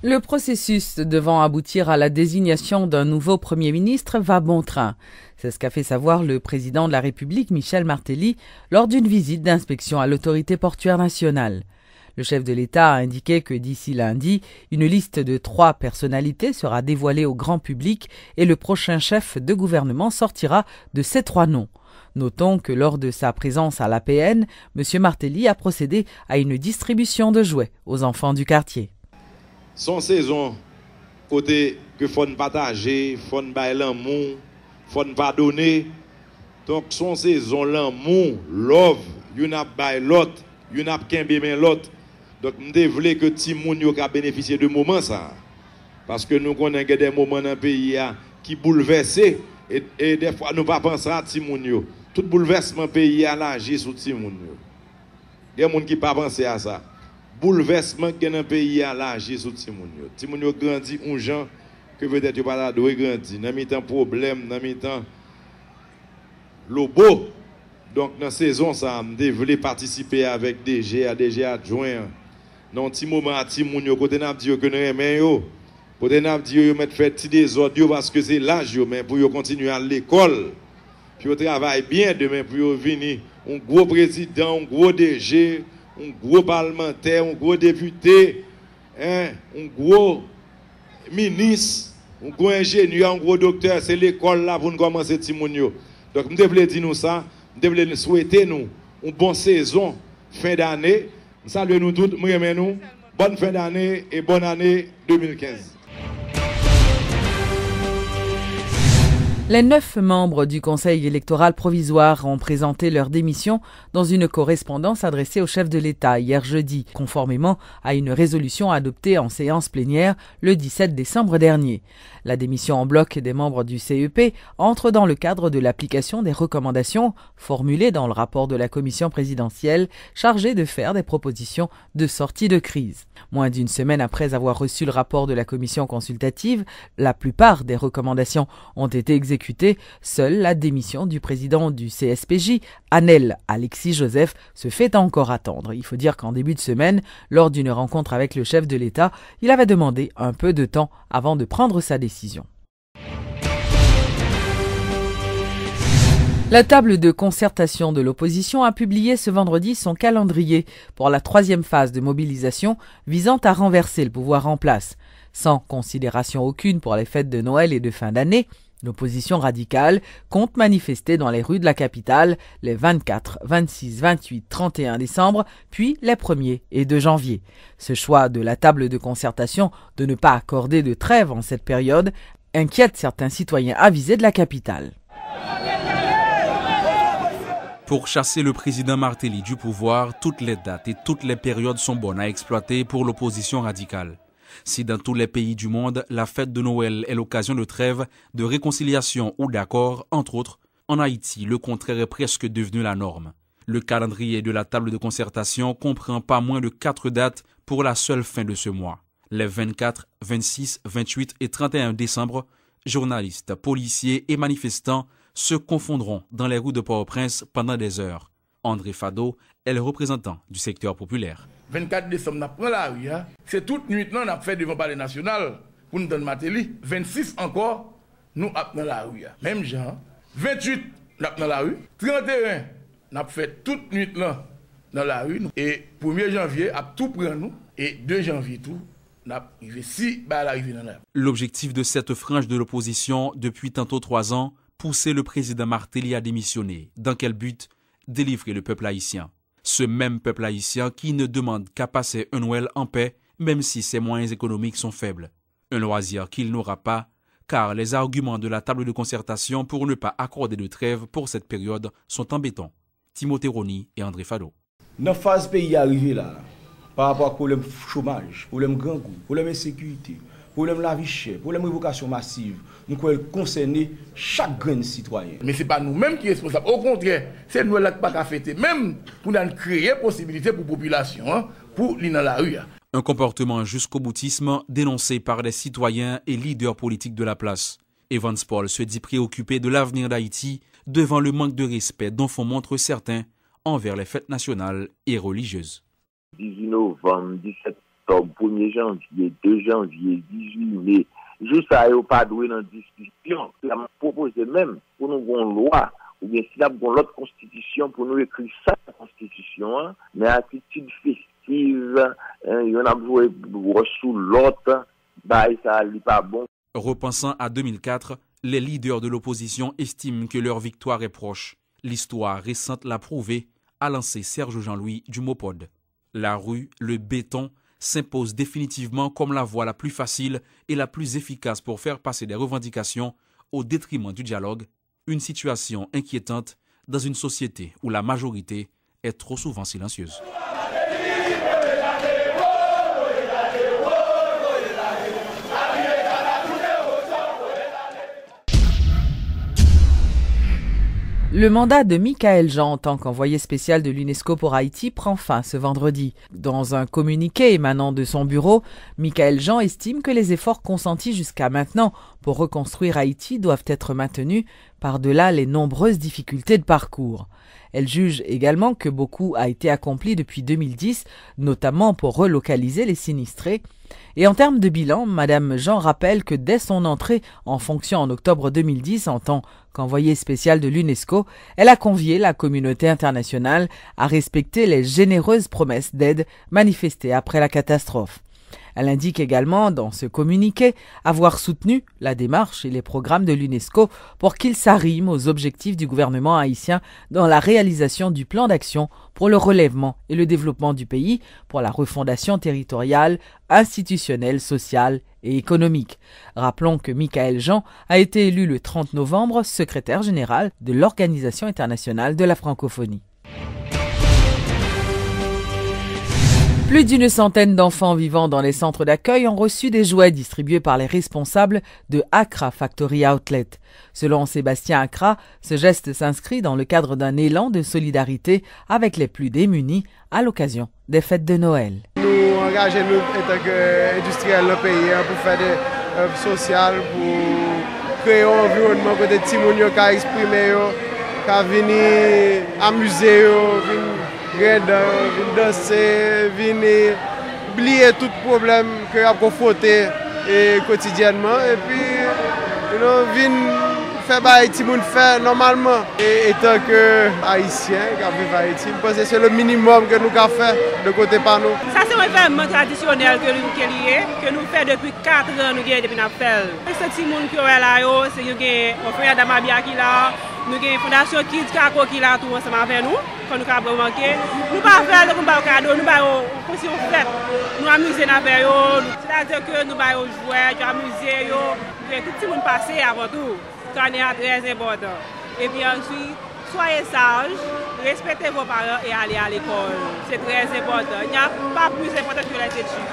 Le processus devant aboutir à la désignation d'un nouveau Premier ministre va bon train. C'est ce qu'a fait savoir le président de la République, Michel Martelly, lors d'une visite d'inspection à l'autorité portuaire nationale. Le chef de l'État a indiqué que d'ici lundi, une liste de 3 personnalités sera dévoilée au grand public et le prochain chef de gouvernement sortira de ces 3 noms. Notons que lors de sa présence à l'APN, M. Martelly a procédé à une distribution de jouets aux enfants du quartier. Son saison, côté que faut partager, faut bailler l'amour, faut pardonner. Donc son saison l'amour, love, you n'a bailler l'autre, you n'a kembe men l'autre. Donc nous voulons que ti moun yo ka bénéficier de moments ça. Parce que nous connaissons des moments dans le pays qui bouleversent et des fois nous pas penser à ti moun yo. Tout bouleversement pays a l'agir sur ti moun yo. Il y a des gens qui pas penser à ça. Bouleversement que dans le pays a l'agir sur ti moun yo. Ti moun yo grandi un gens que peut-être yo pas la doit grandir. Dans mi-temps problème, dans mi-temps lobo. Donc dans saison ça, je voulais participer avec DG adjoint. Dans petit moment à ti moun yo côté n'a dit que nous aimer yo. Côté n'a dit yo mettre faire petit désordre parce que c'est l'âge yo mais pour yo continuer à l'école. Puis yo travaille bien demain pour yo venir un gros président, un gros DG, un gros parlementaire, un gros député, un gros ministre, un gros ingénieur, un gros docteur, c'est l'école là pour nous commencer ti moun yo. Donc je voulais dire nous ça, je voulais souhaiter nous une bonne saison fin d'année. Salut nous tous, nous bonne fin d'année et bonne année 2015. Les 9 membres du Conseil électoral provisoire ont présenté leur démission dans une correspondance adressée au chef de l'État hier jeudi, conformément à une résolution adoptée en séance plénière le 17 décembre dernier. La démission en bloc des membres du CEP entre dans le cadre de l'application des recommandations formulées dans le rapport de la commission présidentielle chargée de faire des propositions de sortie de crise. Moins d'une semaine après avoir reçu le rapport de la commission consultative, la plupart des recommandations ont été exécutées. Seule la démission du président du CSPJ, Anel Alexis Joseph, se fait encore attendre. Il faut dire qu'en début de semaine, lors d'une rencontre avec le chef de l'État, il avait demandé un peu de temps avant de prendre sa décision. La table de concertation de l'opposition a publié ce vendredi son calendrier pour la 3e phase de mobilisation visant à renverser le pouvoir en place. Sans considération aucune pour les fêtes de Noël et de fin d'année, l'opposition radicale compte manifester dans les rues de la capitale les 24, 26, 28, 31 décembre, puis les 1er et 2 janvier. Ce choix de la table de concertation de ne pas accorder de trêve en cette période inquiète certains citoyens avisés de la capitale. Pour chasser le président Martelly du pouvoir, toutes les dates et toutes les périodes sont bonnes à exploiter pour l'opposition radicale. Si dans tous les pays du monde, la fête de Noël est l'occasion de trêve, de réconciliation ou d'accord, entre autres, en Haïti, le contraire est presque devenu la norme. Le calendrier de la table de concertation comprend pas moins de 4 dates pour la seule fin de ce mois. Les 24, 26, 28 et 31 décembre, journalistes, policiers et manifestants se confondront dans les rues de Port-au-Prince pendant des heures. André Fado est le représentant du secteur populaire. 24 décembre, nous prenons la rue. C'est toute nuit, nous avons fait devant le palais national pour nous donner Martelly. 26 encore, nous avons dans la rue. Même genre. 28, nous avons dans la rue. 31, nous avons fait toute nuit là, dans la rue. Et 1er janvier, à tout prendre nous. Et 2 janvier, tout. L'objectif de cette frange de l'opposition depuis tantôt 3 ans, pousser le président Martelly à démissionner. Dans quel but? Délivrer le peuple haïtien. Ce même peuple haïtien qui ne demande qu'à passer un Noël en paix, même si ses moyens économiques sont faibles. Un loisir qu'il n'aura pas, car les arguments de la table de concertation pour ne pas accorder de trêve pour cette période sont embêtants. Timothée Roni et André Fado. Dans la phase pays arrivé là, par rapport au problème chômage, problème grand goût, problème insécurité, problème la vie chère, problème révocation massive, nous pouvons concerner chaque grain citoyen. Mais ce n'est pas nous-mêmes qui sommes responsables. Au contraire, c'est nous qui n'avons pas fêter, même pour créer possibilité pour la population, pour aller dans la rue. Un comportement jusqu'au boutisme dénoncé par les citoyens et leaders politiques de la place. Evans Paul se dit préoccupé de l'avenir d'Haïti devant le manque de respect dont font montre certains envers les fêtes nationales et religieuses. 18 novembre, 17 octobre, 1er janvier, 2 janvier, 18 mai, juste ça, il n'y a pas doué dans la discussion. Il a proposé même pour nous une loi, ou bien s'il y a une autre constitution, pour nous écrire ça, la constitution, hein, mais attitude festive, il y en a joué sous l'autre, bah, ça n'est pas bon. Repensant à 2004, les leaders de l'opposition estiment que leur victoire est proche. L'histoire récente l'a prouvé, a lancé Serge Jean-Louis du Mopod. La rue, le béton, s'impose définitivement comme la voie la plus facile et la plus efficace pour faire passer des revendications au détriment du dialogue, une situation inquiétante dans une société où la majorité est trop souvent silencieuse. Le mandat de Michaël Jean en tant qu'envoyé spécial de l'UNESCO pour Haïti prend fin ce vendredi. Dans un communiqué émanant de son bureau, Michaël Jean estime que les efforts consentis jusqu'à maintenant pour reconstruire Haïti doivent être maintenus par-delà les nombreuses difficultés de parcours. Elle juge également que beaucoup a été accompli depuis 2010, notamment pour relocaliser les sinistrés. Et en termes de bilan, Madame Jean rappelle que dès son entrée en fonction en octobre 2010 en tant qu'envoyée spéciale de l'UNESCO, elle a convié la communauté internationale à respecter les généreuses promesses d'aide manifestées après la catastrophe. Elle indique également dans ce communiqué avoir soutenu la démarche et les programmes de l'UNESCO pour qu'ils s'arriment aux objectifs du gouvernement haïtien dans la réalisation du plan d'action pour le relèvement et le développement du pays, pour la refondation territoriale, institutionnelle, sociale et économique. Rappelons que Michaël Jean a été élu le 30 novembre secrétaire général de l'Organisation internationale de la francophonie. Plus d'une centaine d'enfants vivant dans les centres d'accueil ont reçu des jouets distribués par les responsables de Accra Factory Outlet. Selon Sébastien Accra, ce geste s'inscrit dans le cadre d'un élan de solidarité avec les plus démunis à l'occasion des fêtes de Noël. Nous engageons en tant qu'industriels dans le pays pour faire des œuvres sociales, pour créer un environnement où les petits gens peuvent exprimer, peuvent venir amuser, venir danser, venir oublier tout problème que nous avons confronté quotidiennement et puis venir faire ce que nous faisons normalement. Et tant que Haïtiens qui vivent à Haïti, je pense que c'est le minimum que nous avons fait de côté par nous. Ça c'est un événement traditionnel que nous faisons depuis 4 ans, depuis que nous faisons. Ce petit monde qui est là, c'est un frère d'Amabia qui est là. Nous avons une fondation Kids Kako qui est là tout ensemble avec nous, quand nous avons manqué. Nous ne pouvons pas faire de cadeau, nous avons aussi fait. Nous amuser avec eux, c'est-à-dire que nous avons joué, nous amuser, que tout le monde passe avant tout. C'est très important. Et puis ensuite, soyez sages, respectez vos parents et allez à l'école. C'est très important. Il n'y a pas plus important que les études.